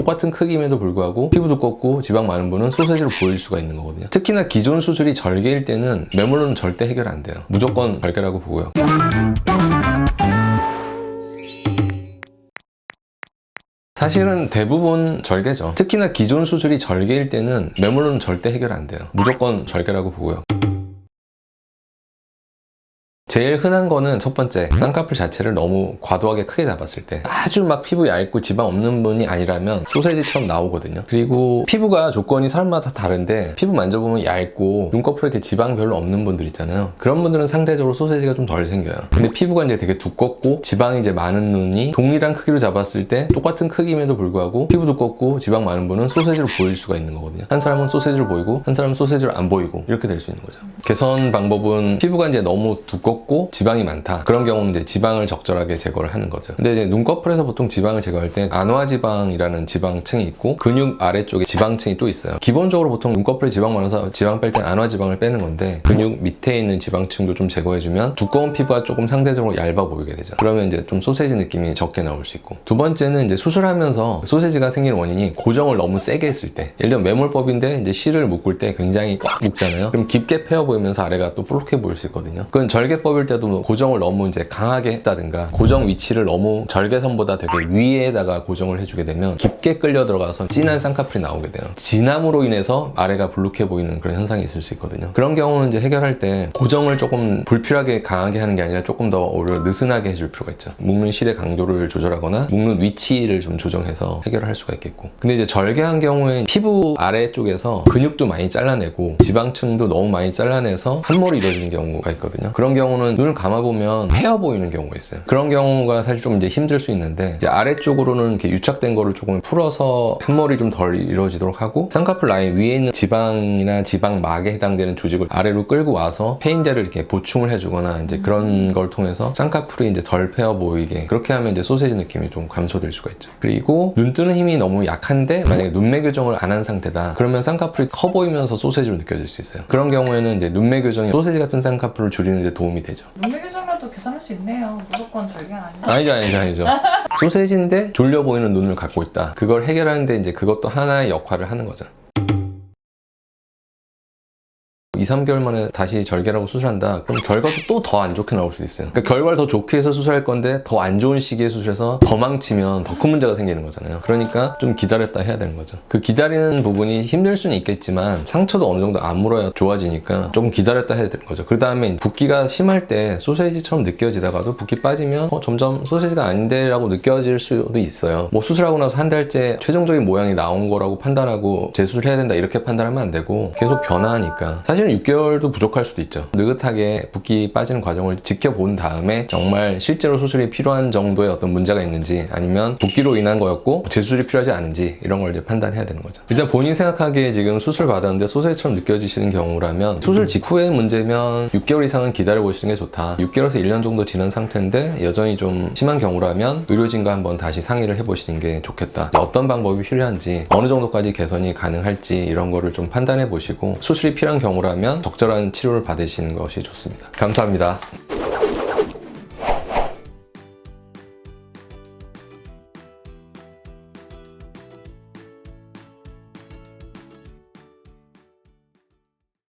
똑같은 크기임에도 불구하고 피부 두껍고 지방 많은 분은 소세지로 보일 수가 있는 거거든요. 특히나 기존 수술이 절개일 때는 매몰로는 절대 해결 안 돼요. 무조건 절개라고 보고요. 사실은 대부분 절개죠. 특히나 기존 수술이 절개일 때는 매몰로는 절대 해결 안 돼요. 무조건 절개라고 보고요. 제일 흔한 거는 첫 번째, 쌍꺼풀 자체를 너무 과도하게 크게 잡았을 때 아주 막 피부 얇고 지방 없는 분이 아니라면 소세지처럼 나오거든요. 그리고 피부가 조건이 사람마다 다른데 피부 만져보면 얇고 눈꺼풀에 이렇게 지방 별로 없는 분들 있잖아요. 그런 분들은 상대적으로 소세지가 좀 덜 생겨요. 근데 피부가 이제 되게 두껍고 지방이 이제 많은 눈이 동일한 크기로 잡았을 때 똑같은 크기임에도 불구하고 피부 두껍고 지방 많은 분은 소세지로 보일 수가 있는 거거든요. 한 사람은 소세지로 보이고 한 사람은 소세지로 안 보이고 이렇게 될 수 있는 거죠. 개선 방법은 피부가 이제 너무 두껍고 지방이 많다. 그런 경우는 이제 지방을 적절하게 제거를 하는 거죠. 근데 이제 눈꺼풀에서 보통 지방을 제거할 때 안화지방이라는 지방층이 있고 근육 아래쪽에 지방층이 또 있어요. 기본적으로 보통 눈꺼풀에 지방 많아서 지방 뺄 때 안화지방을 빼는 건데 근육 밑에 있는 지방층도 좀 제거해주면 두꺼운 피부가 조금 상대적으로 얇아 보이게 되죠. 그러면 이제 좀 소세지 느낌이 적게 나올 수 있고, 두 번째는 이제 수술하면서 소세지가 생기는 원인이 고정을 너무 세게 했을 때, 예를 들면 매몰법인데 이제 실을 묶을 때 굉장히 꽉 묶잖아요. 그럼 깊게 패여 보이면서 아래가 또 볼록해 보일 수 있거든요. 그건 절개법일 때도 고정을 너무 이제 강하게 했다든가 고정 위치를 너무 절개선보다 되게 위에다가 고정을 해주게 되면 깊게 끌려 들어가서 진한 쌍꺼풀이 나오게 돼요. 진함으로 인해서 아래가 불룩해 보이는 그런 현상이 있을 수 있거든요. 그런 경우는 이제 해결할 때 고정을 조금 불필요하게 강하게 하는 게 아니라 조금 더 오히려 느슨하게 해줄 필요가 있죠. 묶는 실의 강도를 조절하거나 묶는 위치를 좀 조정해서 해결을 할 수가 있겠고, 근데 이제 절개한 경우에 피부 아래쪽에서 근육도 많이 잘라내고 지방층도 너무 많이 잘라내서 함몰이 이루어지는 경우가 있거든요. 그런 경우는 눈을 감아보면 패여 보이는 경우가 있어요. 그런 경우가 사실 좀 이제 힘들 수 있는데, 이제 아래쪽으로는 이렇게 유착된 거를 조금 풀어서 함몰이 좀 덜 이루어지도록 하고, 쌍꺼풀 라인 위에 있는 지방이나 지방막에 해당되는 조직을 아래로 끌고 와서 페인대를 이렇게 보충을 해주거나 이제 그런 걸 통해서 쌍꺼풀이 이제 덜 패여 보이게, 그렇게 하면 이제 소세지 느낌이 좀 감소될 수가 있죠. 그리고 눈 뜨는 힘이 너무 약한데 만약에 눈매 교정을 안 한 상태다, 그러면 쌍꺼풀이 커 보이면서 소세지로 느껴질 수 있어요. 그런 경우에는 이제 눈매 교정이 소세지 같은 쌍꺼풀을 줄이는 데 도움이 되죠. 눈매 교정이라도 계산할 수 있네요. 무조건 절개는 아니죠. 아니죠. 소세지인데 졸려 보이는 눈을 갖고 있다. 그걸 해결하는데 이제 그것도 하나의 역할을 하는 거죠. 2-3개월 만에 다시 절개라고 수술한다. 그럼 결과도 또 더 안 좋게 나올 수도 있어요. 그러니까 결과를 더 좋게 해서 수술할 건데 더 안 좋은 시기에 수술해서 더 망치면 더 큰 문제가 생기는 거잖아요. 그러니까 좀 기다렸다 해야 되는 거죠. 그 기다리는 부분이 힘들 수는 있겠지만 상처도 어느 정도 안 물어야 좋아지니까 조금 기다렸다 해야 되는 거죠. 그 다음에 붓기가 심할 때 소세지처럼 느껴지다가도 붓기 빠지면 점점 소세지가 아닌데 라고 느껴질 수도 있어요. 뭐 수술하고 나서 한 달째 최종적인 모양이 나온 거라고 판단하고 재수술해야 된다 이렇게 판단하면 안 되고, 계속 변화하니까 사실은 6개월도 부족할 수도 있죠. 느긋하게 붓기 빠지는 과정을 지켜본 다음에 정말 실제로 수술이 필요한 정도의 어떤 문제가 있는지, 아니면 붓기로 인한 거였고 재수술이 필요하지 않은지, 이런 걸 이제 판단해야 되는 거죠. 일단 본인 생각하기에 지금 수술 받았는데 소세지처럼 느껴지시는 경우라면, 수술 직후의 문제면 6개월 이상은 기다려보시는 게 좋다. 6개월에서 1년 정도 지난 상태인데 여전히 좀 심한 경우라면 의료진과 한번 다시 상의를 해보시는 게 좋겠다. 어떤 방법이 필요한지, 어느 정도까지 개선이 가능할지, 이런 거를 좀 판단해 보시고 수술이 필요한 경우라면 적절한 치료를 받으시는 것이 좋습니다. 감사합니다.